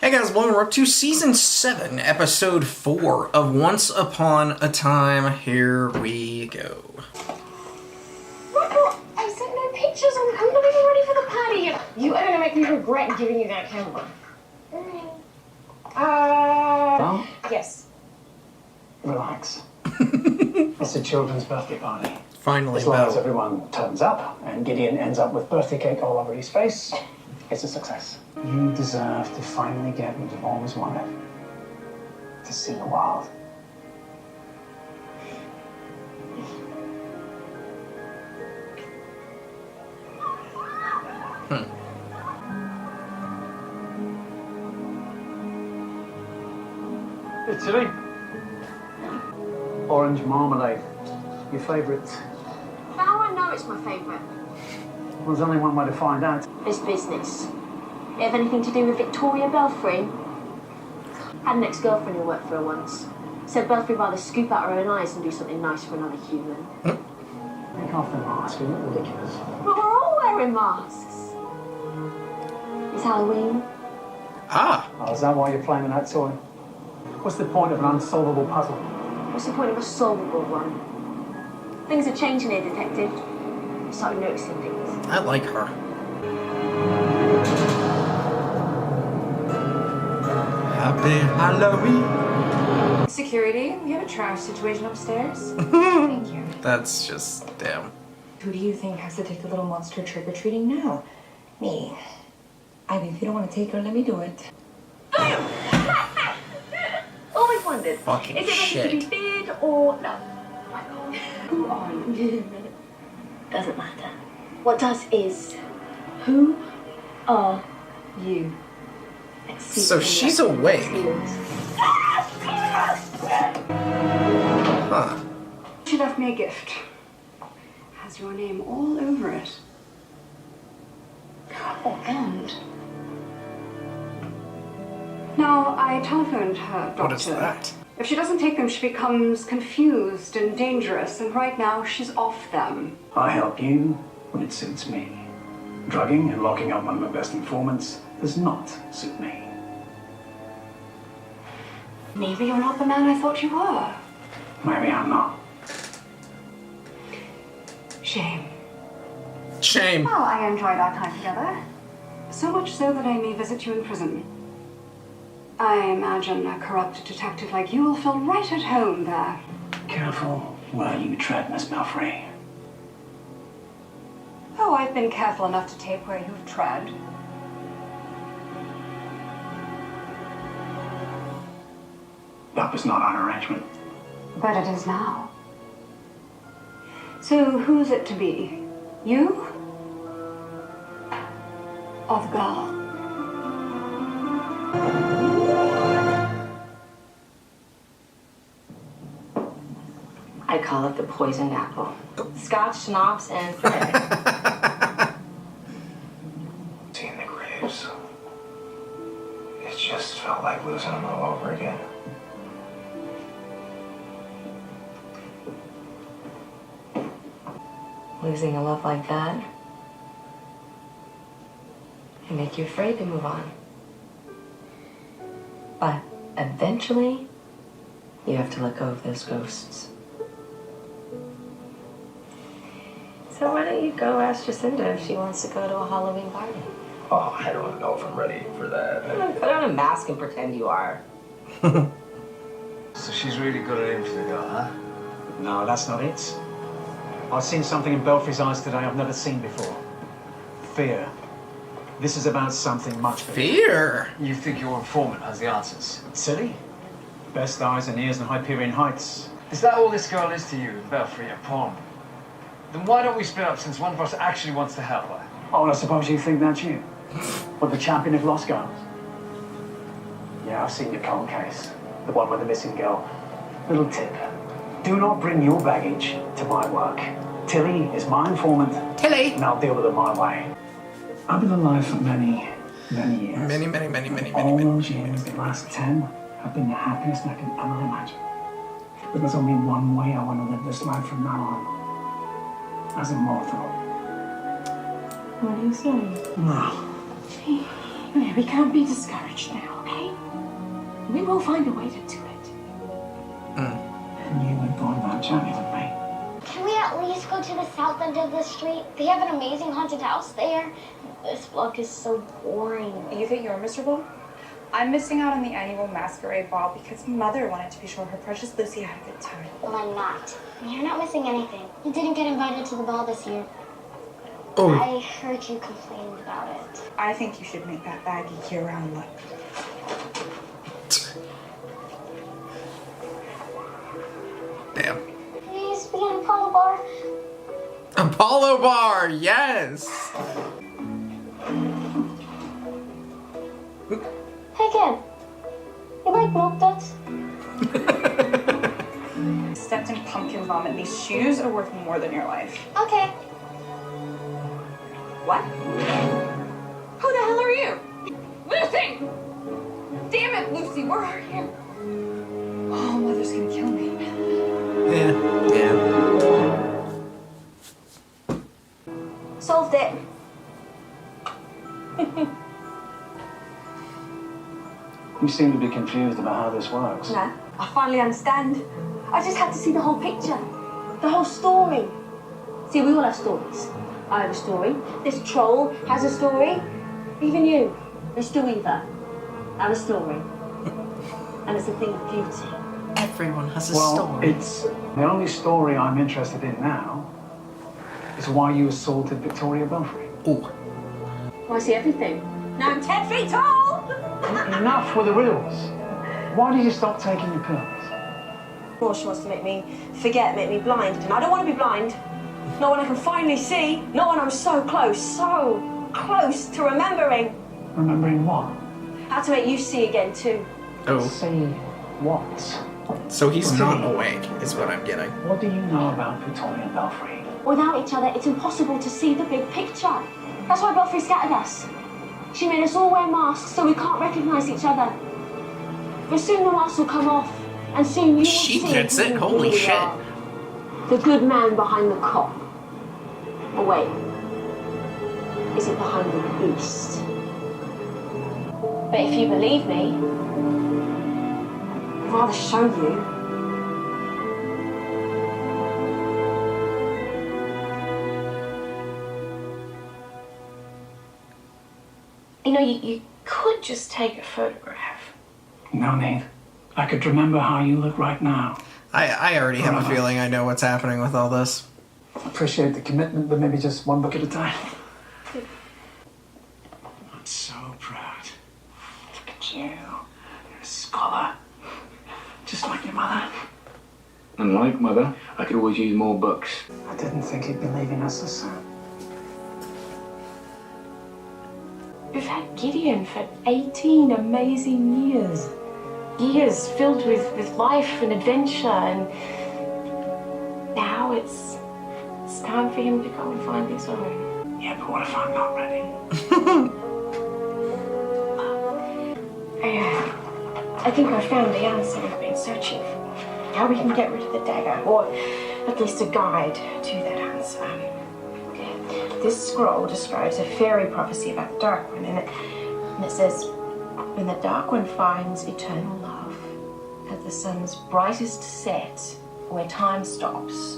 Hey guys, welcome up to Season 7, Episode 4 of Once Upon a Time. Here we go. I sent no pictures. I'm gonna be ready for the party. You are gonna make me regret giving you that camera. Well, Yes. relax. It's a children's birthday party. Finally, As long as Belle. everyone turns up and Gideon ends up with birthday cake all over his face, it's a success. You deserve to finally get what you've always wanted. To see the world. Italy. Orange marmalade. Your favourite? How I know it's my favourite? Well, there's only one way to find out. It's business. You have anything to do with Victoria Belfry? Had an ex-girlfriend who worked for her once. Said Belfry rather scoop out her own eyes and do something nice for another human. Take off the mask, you look ridiculous. But we're all wearing masks. It's Halloween. Ah! Oh, is that why you're playing with that toy? What's the point of an unsolvable puzzle? What's the point of a solvable one? Things are changing here, Detective. I started noticing things. I like her. Happy Halloween! Security, we have a trash situation upstairs. Thank you. That's just, damn. Who do you think has to take the little monster trick-or-treating now? Me. I mean, if you don't want to take her, let me do it. Always wondered. Fucking is it shit. better to be feared or no? Who are you? Doesn't matter. What does is, who are you? Let's see So if we she's have awake. skills. Huh. She left me a gift. Has your name all over it. Oh, and now I telephoned her doctor. What is that? If she doesn't take them, she becomes confused and dangerous, and right now she's off them. I help you when it suits me. Drugging and locking up one of my best informants does not suit me. Maybe you're not the man I thought you were. Maybe I'm not. Shame. Shame. Well, I enjoyed our time together. So much so that I may visit you in prison. I imagine a corrupt detective like you will feel right at home there. Careful where you tread, Miss Belfry. Oh, I've been careful enough to tape where you've tread. That was not our arrangement. But it is now. So who's it to be? You? Or the girl? I call it the poisoned apple. Scotch, schnapps, and Seeing the graves, it just felt like losing them all over again. losing a love like that can make you afraid to move on. But eventually, you have to let go of those ghosts. So why don't you go ask Jacinda if she wants to go to a Halloween party? Oh, I don't know if I'm ready for that. Put on a mask and pretend you are. So she's really good at aiming for the girl, huh? No, that's not it. I've seen something in Belfry's eyes today I've never seen before. Fear. This is about something much bigger. Fear? You think your informant has the answers? Silly. Best eyes and ears in Hyperion Heights. Is that all this girl is to you, Belfry, a pawn? Then why don't we split up since one of us actually wants to help her? Oh, and I suppose you think that's you? Or the champion of lost girls? Yeah, I've seen your cold case. The one with the missing girl. Little tip. Do not bring your baggage to my work. Tilly is my informant. Tilly! And I'll deal with it my way. I've been alive for many, many years. All those years, the last 10, have been the happiest I can ever imagine. But there's only one way I want to live this life from now on. As a mortal. What do you say? No. We can't be discouraged now, okay? We will find a way to do it. And you would go on that journey with me. Can we at least go to the south end of the street? They have an amazing haunted house there. This vlog is so boring. You think you're miserable? I'm missing out on the annual masquerade ball because Mother wanted to be sure her precious Lucy had a good time. Well, I'm not. You're not missing anything. You didn't get invited to the ball this year. Oh. I heard you complained about it. I think you should make that baggy year-round look. Damn. Please be an Apollo bar. Apollo bar, yes. Hey kid, you like milk duds? Stepped in pumpkin vomit. These shoes are worth more than your life. Okay. What? Who the hell are you? Lucy! Damn it, Lucy, where are you? Oh, Mother's gonna kill me. Yeah. Solved it. You seem to be confused about how this works. No, I finally understand. I just had to see the whole picture. The whole story. See, we all have stories. I have a story. This troll has a story. Even you, Mr. Weaver, have a story. And it's a thing of beauty. Everyone has a Well, story. it's the only story I'm interested in now is why you assaulted Victoria Belfry. Oh. Well, I see everything. Now I'm 10 feet tall! Enough with the riddles. Why did you stop taking your pills? Well, she wants to make me forget, make me blind. And I don't want to be blind. Not when I can finally see. Not when I'm so close to remembering. Remembering what? How to make you see again, too. Oh. See what? So he's not awake, is what I'm getting. What do you know about Victoria Belfry? Without each other, it's impossible to see the big picture. That's why Belfry scattered us. She made us all wear masks so we can't recognize each other. But soon the masks will come off, and soon you will She see gets it? who Holy we shit. are. The good man behind the cop. Oh wait, is it behind the beast? But if you believe me, I'd rather show you. You know, you could just take a photograph. No need. I could remember how you look right now. I already have a feeling I know what's happening with all this. Appreciate the commitment, but maybe just one book at a time. I'm so proud. Look at you. You're a scholar. Just like your mother. Unlike Mother, I could always use more books. I didn't think he'd be leaving us so soon. We've had Gideon for 18 amazing years. Years filled with life and adventure, and now it's time for him to go and find his own. Yeah, but what if I'm not ready? I think I found the answer we've been searching for. How we can get rid of the dagger, or at least a guide to that answer. This scroll describes a fairy prophecy about the Dark One, and it says, when the Dark One finds eternal love at the sun's brightest set, where time stops,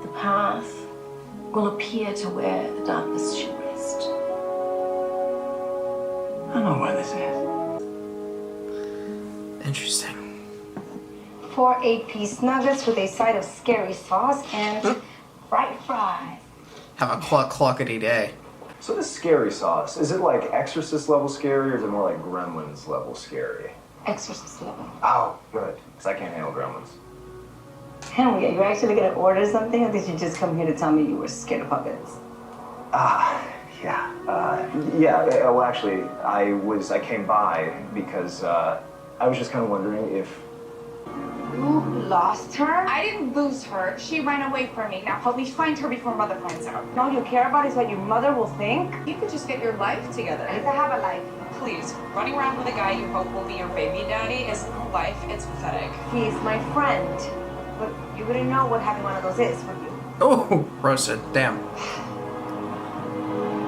the path will appear to where the darkness should rest. I know where this is. Interesting. 4 8-piece nuggets with a side of scary sauce and fried fries. Have a cluckety day. So this scary sauce, is it like Exorcist level scary or is it more like Gremlins level scary? Exorcist level. Oh, good. Because I can't handle Gremlins. Henry, are you actually gonna order something, or did you just come here to tell me you were scared of puppets? Yeah. Well, actually, I came by because I was just kind of wondering if... You lost her? I didn't lose her. She ran away from me. Now help me find her before Mother finds out. All you care about is what your mother will think? You could just get your life together. I need to have a life. Please, running around with a guy you hope will be your baby daddy is no life. It's pathetic. He's my friend. But you wouldn't know what having one of those is, would you? Oh, roasted. Damn.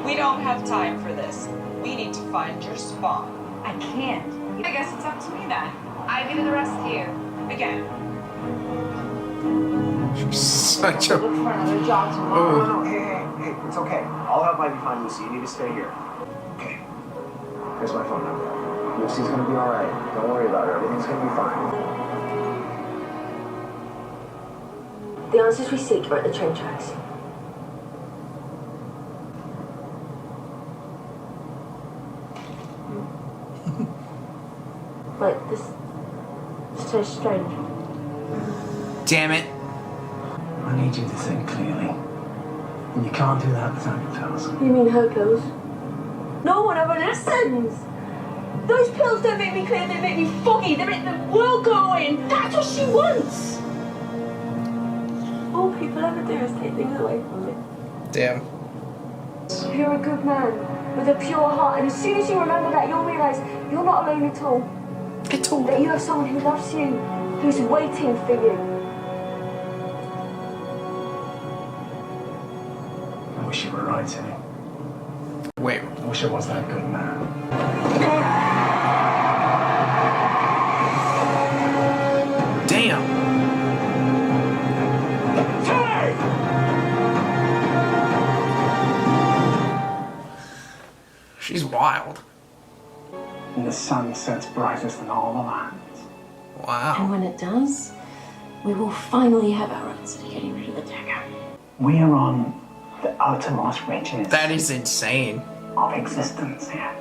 We don't have time for this. We need to find your spawn. I can't. I guess it's up to me then. I leave the rest to you. Again. She's such a... Look for another job No, tomorrow. no, no, hey, it's okay. I'll help Ivy find Lucy. You need to stay here. Okay. Here's my phone number. Lucy's gonna be alright. Don't worry about her. Everything's gonna be fine. The answers we seek are at the train tracks. Wait, this is so strange. Damn it. I need you to think clearly. And you can't do that without your pills. You mean her pills? No one ever listens! Those pills don't make me clear, they make me foggy, they make the world go away, and that's what she wants! All people ever do is take things away from me. Damn. You're a good man, with a pure heart, and as soon as you remember that, you'll realise you're not alone at all. At all. That you have someone who loves you, who's waiting for you. I wish you were right, Timmy. Wait. I wish I was that good man. Damn. She's wild. And the sun sets brightest than all the lands. Wow. And when it does, we will finally have our answer to getting rid of the dagger. We are on the outermost reaches That is insane. of existence here.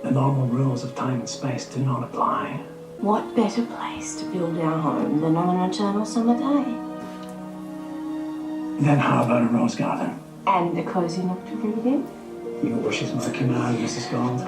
The normal rules of time and space do not apply. What better place to build our home than on an eternal summer day? Then how about a rose garden? And a cozy nook to breathe in? Your wish is my command, Mrs. Gold.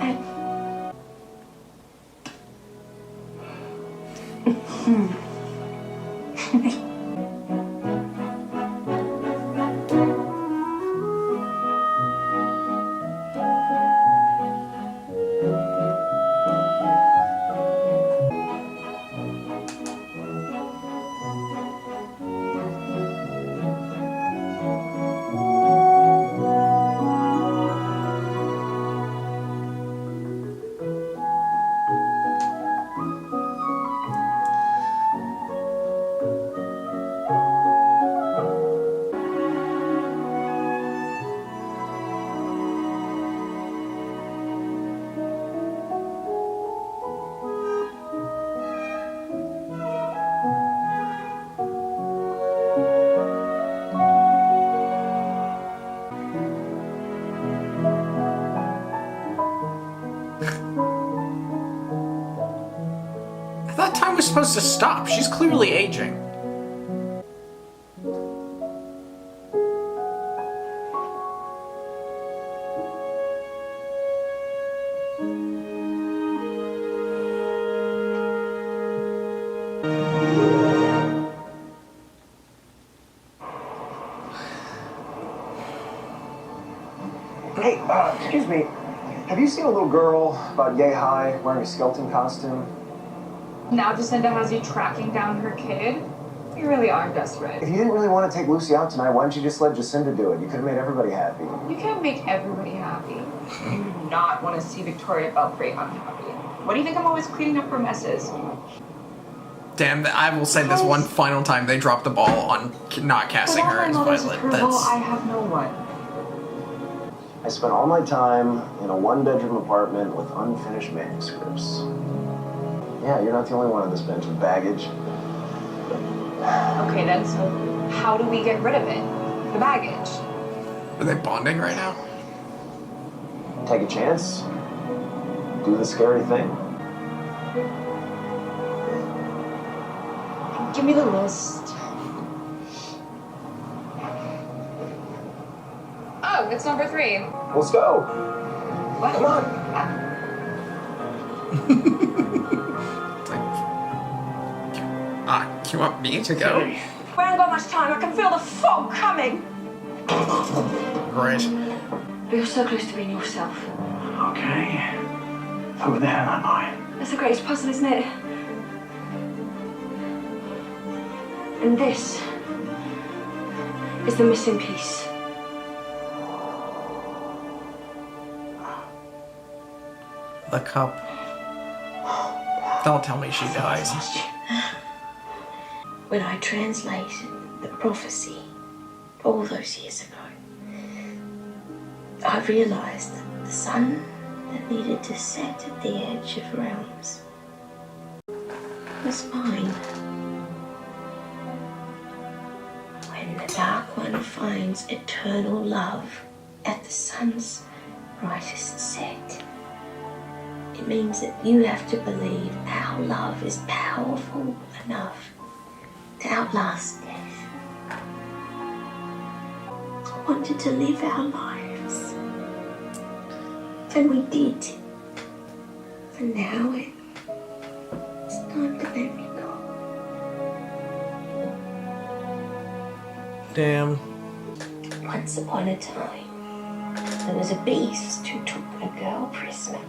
I thought time was supposed to stop. She's clearly aging. Hey, excuse me. Have you seen a little girl about yay high wearing a skeleton costume? Now Jacinda has you tracking down her kid? You really are desperate. If you didn't really want to take Lucy out tonight, why didn't you just let Jacinda do it? You could have made everybody happy. You can't make everybody happy. You do not want to see Victoria Belfry unhappy. What do you think I'm always cleaning up her messes? Damn, I will say this one final time they dropped the ball on not casting her as Violet. That's... I have no one. I spent all my time in a one-bedroom apartment with unfinished manuscripts. Yeah, you're not the only one on this bench with baggage. Okay then, so how do we get rid of it? The baggage. Are they bonding right now? Take a chance. Do the scary thing. Give me the list. Oh, it's number 3. Let's go. What? Come on. It's like, you want me to go? We haven't got much time. I can feel the fog coming. Great. But you're so close to being yourself. Okay. Who the hell am I? That's the greatest puzzle, isn't it? And this is the missing piece. The cup. Don't tell me she dies. When I translated the prophecy all those years ago, I realized that the sun that needed to set at the edge of realms was mine. When the Dark One finds eternal love at the sun's brightest set, it means that you have to believe our love is powerful enough to outlast death. I wanted to live our lives, and we did. And now it's time to let me go. Damn. Once upon a time, there was a beast who took a girl prisoner.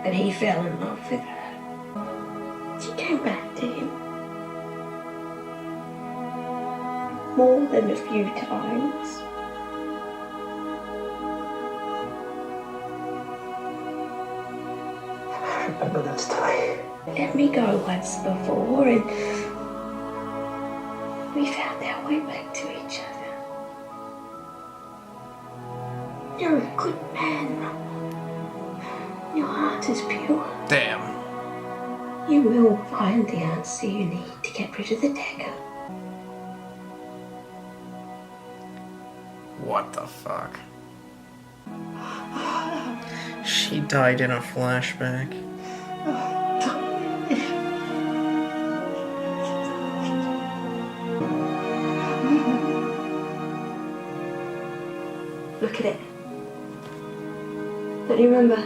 And he fell in love with her. She came back to him more than a few times. I remember those times. Let me go once before, and we found our way back to each other. You're a good man. Your heart is pure. Damn. You will find the answer you need to get rid of the dagger. What the fuck? She died in a flashback. Look at it. Don't you remember?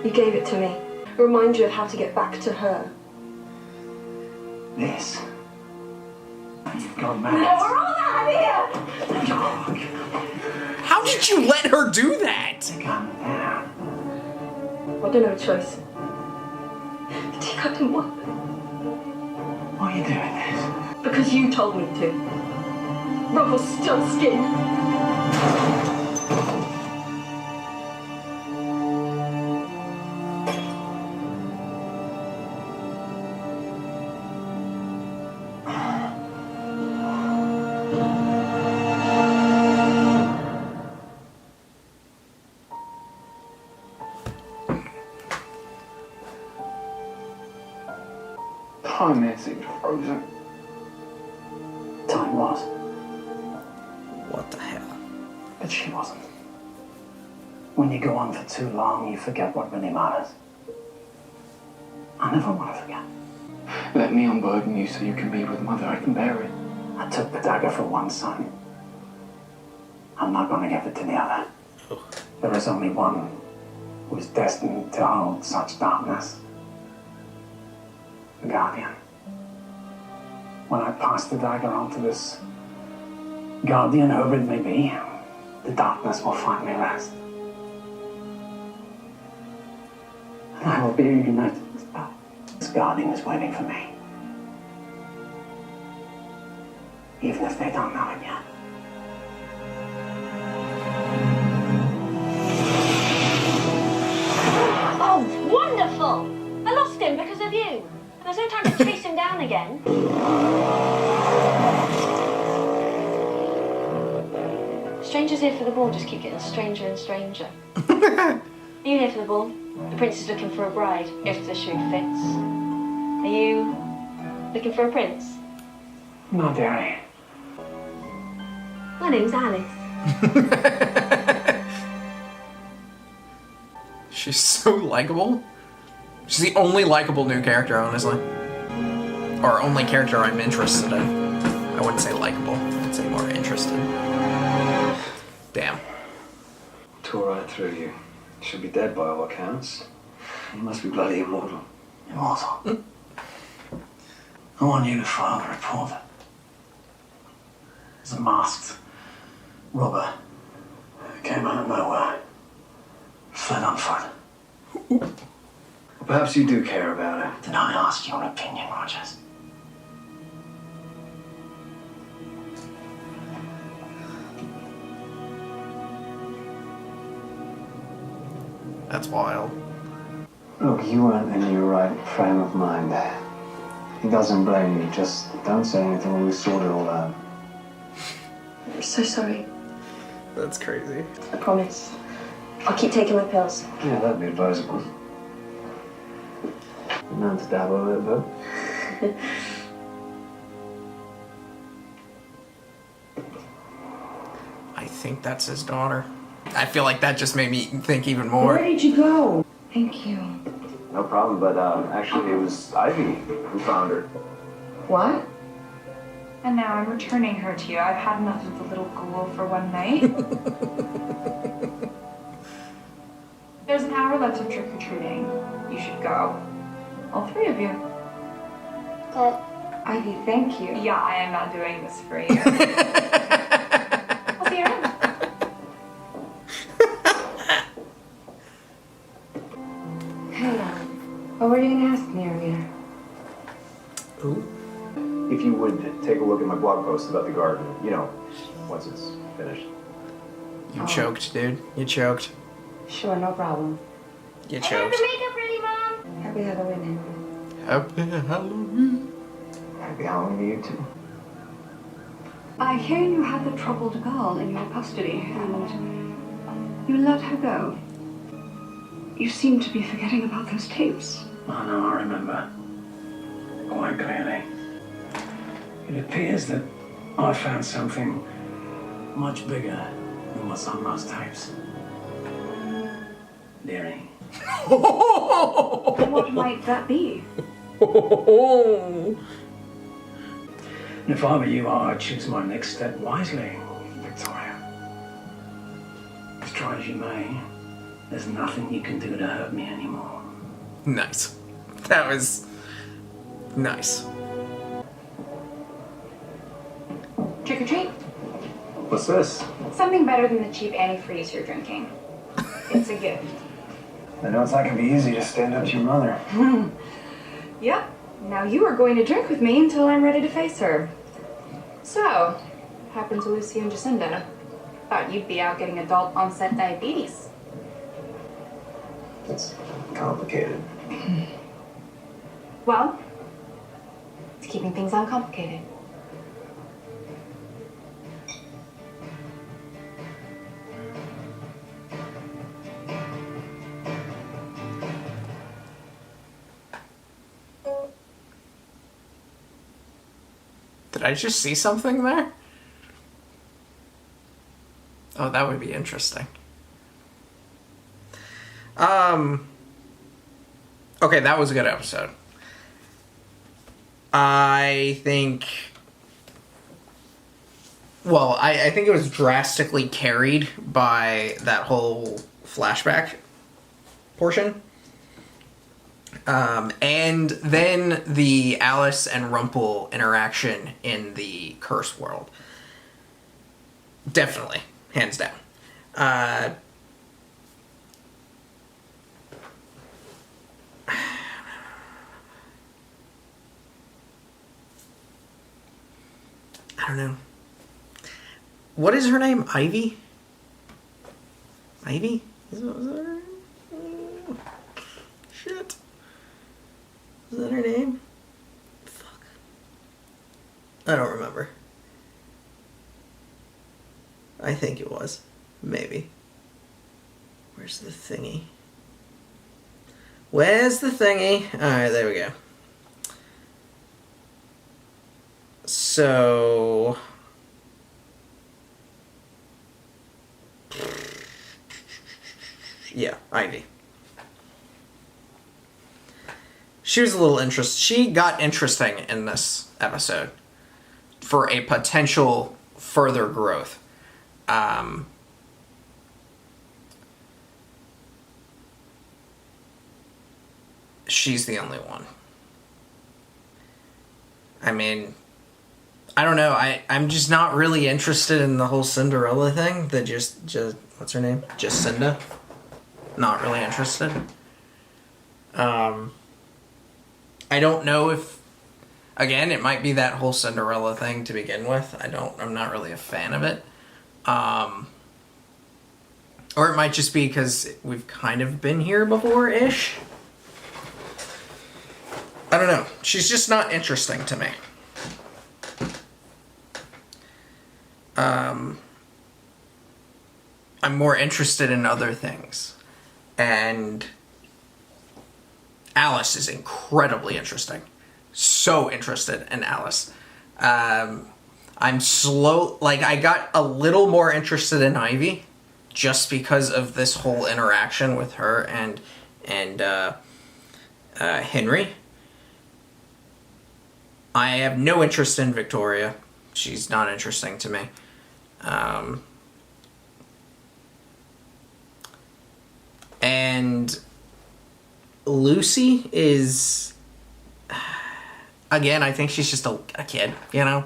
You gave it to me. Remind you of how to get back to her. This. You've gone mad. No, we're all out of here! How did you let her do that? Calm down. I don't have a choice. Take up and what? Why are you doing this? Because you told me to. Ruffles still skin. Time there seemed frozen. Time was. What the hell? But she wasn't. When you go on for too long, you forget what really matters. I never want to forget. Let me unburden you so you can be with Mother. I can bear it. I took the dagger for one son. I'm not going to give it to the other. There is only one who is destined to hold such darkness. The Guardian. When I pass the dagger on to this Guardian, whoever it may be, the darkness will find me rest. And I will be reunited with God. This Guardian is waiting for me. Even if they don't know it yet. Oh, wonderful! I lost him because of you. There's no time to chase him down again. Strangers here for the ball just keep getting stranger and stranger. Are you here for the ball? The prince is looking for a bride, if the shoe fits. Are you looking for a prince? No, dearie. My name's Alice. She's so likable. She's the only likable new character, honestly. Or only character I'm interested in. I wouldn't say likable. I'd say more interested. Damn. Tore right through you. Should be dead by all accounts. You must be bloody immortal. Immortal. I want you to file the report. There's a masked robber who came out of nowhere. Fled on foot. Well, perhaps you do care about her. Did I ask your opinion, Rogers? That's wild. Look, you weren't in your right frame of mind. He doesn't blame you. Just don't say anything when we sort it all out. I'm so sorry. That's crazy. I promise. I'll keep taking my pills. Yeah, that'd be advisable. Known to dabble a little bit. I think that's his daughter. I feel like that just made me think even more. Where did you go? Thank you. No problem, but actually it was Ivy who found her. What? And now I'm returning her to you. I've had enough of the little ghoul for one night. There's an hour left of trick-or-treating. You should go. All three of you. But Ivy, thank you. Yeah, I am not doing this for you. I'll see you around. Hey, what were you gonna ask me earlier? Ooh. If you would take a look at my blog post about the garden, you know, once it's finished. You choked, dude. You choked. Sure, no problem. You choked. makeup ready, Mom. Happy Halloween. Happy Halloween. Happy Halloween to you too. I hear you had the troubled girl in your custody, and you let her go. You seem to be forgetting about those tapes. Oh no, I remember. Quite clearly. It appears that I found something much bigger than what's on those tapes. Dearie. What might that be? And if I were you, I'd choose my next step wisely, Victoria. As try as you may, there's nothing you can do to hurt me anymore. Nice. That was nice. Trick or treat. What's this? Something better than the cheap antifreeze you're drinking. It's a gift. I know it's not gonna be easy to stand up to your mother. Yep. Now you are going to drink with me until I'm ready to face her. So, what happened to Lucy and Jacinda? Thought you'd be out getting adult onset diabetes. It's complicated. Well, it's keeping things uncomplicated. Did I just see something there? Oh, that would be interesting. Okay, that was a good episode. I think... Well, I think it was drastically carried by that whole flashback portion. And then the Alice and Rumple interaction in the curse world. Definitely. Hands down. I don't know. What is her name? Ivy? Ivy? Was that her name? Shit. Is that her name? Fuck. I don't remember. I think it was. Maybe. Where's the thingy? Where's the thingy? Alright, there we go. So... yeah, Ivy. She was a little she got interesting in this episode for a potential further growth. She's the only one. I mean, I don't know. I'm just not really interested in the whole Cinderella thing. The just what's her name? Jacinda. Not really interested. I don't know if, again, it might be that whole Cinderella thing to begin with. I'm not really a fan of it. Or it might just be because we've kind of been here before-ish. I don't know. She's just not interesting to me. I'm more interested in other things. And Alice is incredibly interesting. So interested in Alice. I'm slow... Like, I got a little more interested in Ivy just because of this whole interaction with her and Henry. I have no interest in Victoria. She's not interesting to me. And Lucy is... Again, I think she's just a kid, you know?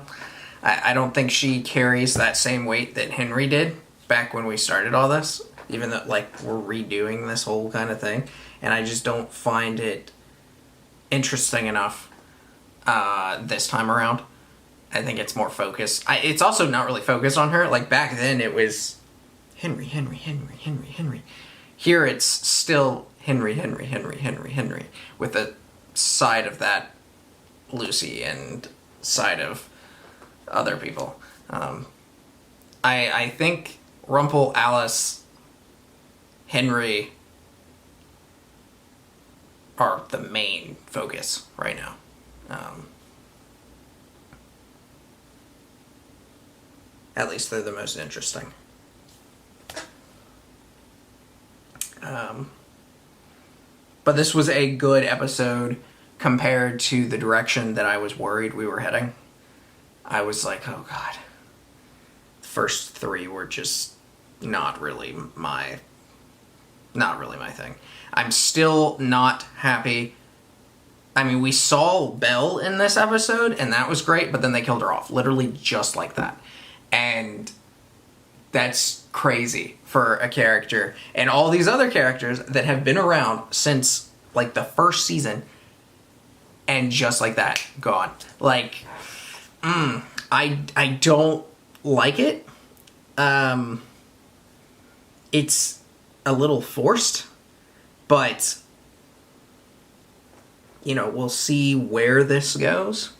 I don't think she carries that same weight that Henry did back when we started all this. Even though, like, we're redoing this whole kind of thing. And I just don't find it interesting enough this time around. I think it's more focused. It's also not really focused on her. Like, back then it was Henry. Here it's still Henry. With a side of that Lucy and side of other people. I think Rumple, Alice, Henry are the main focus right now. At least they're the most interesting. But this was a good episode compared to the direction that I was worried we were heading. I was like, oh god. The first 3 were just not really my thing. I'm still not happy. I mean, we saw Belle in this episode, and that was great, but then they killed her off. Literally just like that. And that's crazy for a character. And all these other characters that have been around since, like, the first season, and just like that, gone. Like, I don't like it. It's a little forced, but, you know, we'll see where this goes.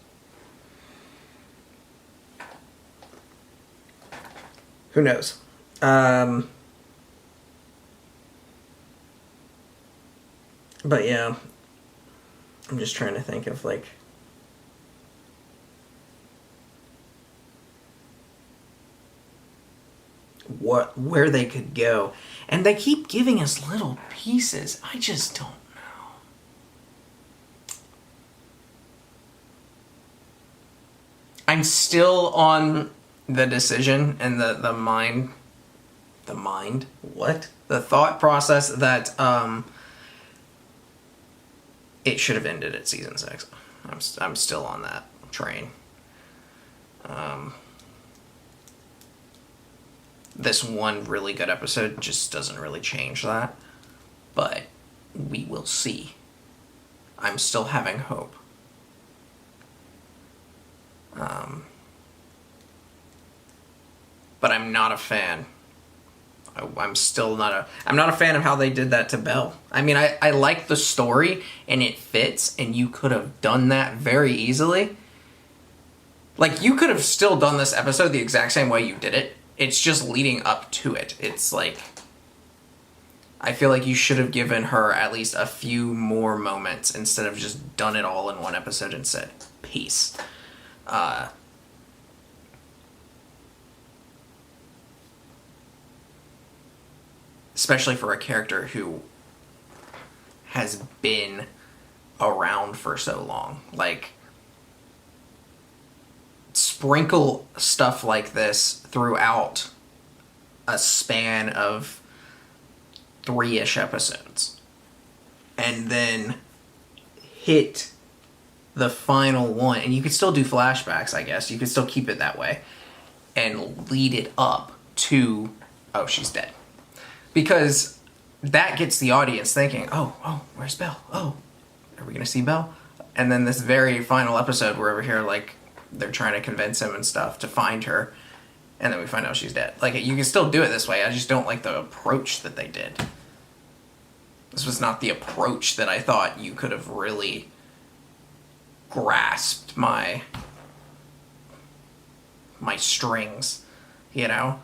Who knows? But yeah, I'm just trying to think of, like, where they could go. And they keep giving us little pieces. I just don't know. I'm still on the decision and the thought process that it should have ended at season 6. I'm still on that train. This one really good episode just doesn't really change that, but we will see. I'm still having hope. But I'm not a fan. I'm not a fan of how they did that to Belle. I mean, I like the story, and it fits, and you could have done that very easily. Like, you could have still done this episode the exact same way you did it. It's just leading up to it. It's like, I feel like you should have given her at least a few more moments instead of just done it all in one episode and said, peace. Especially for a character who has been around for so long. Like, sprinkle stuff like this throughout a span of 3-ish episodes. And then hit the final one. And you could still do flashbacks, I guess. You could still keep it that way. And lead it up to, oh, she's dead. Because that gets the audience thinking, oh, where's Belle? Oh, are we going to see Belle? And then this very final episode, we're over here, like, they're trying to convince him and stuff to find her. and then we find out she's dead. Like, you can still do it this way. I just don't like the approach that they did. This was not the approach that I thought you could have really grasped my strings, you know?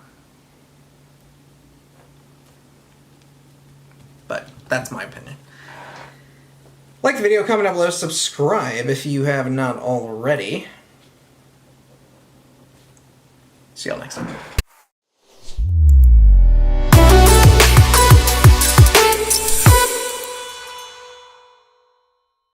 But that's my opinion. Like the video, comment down below, subscribe if you have not already. See y'all next time.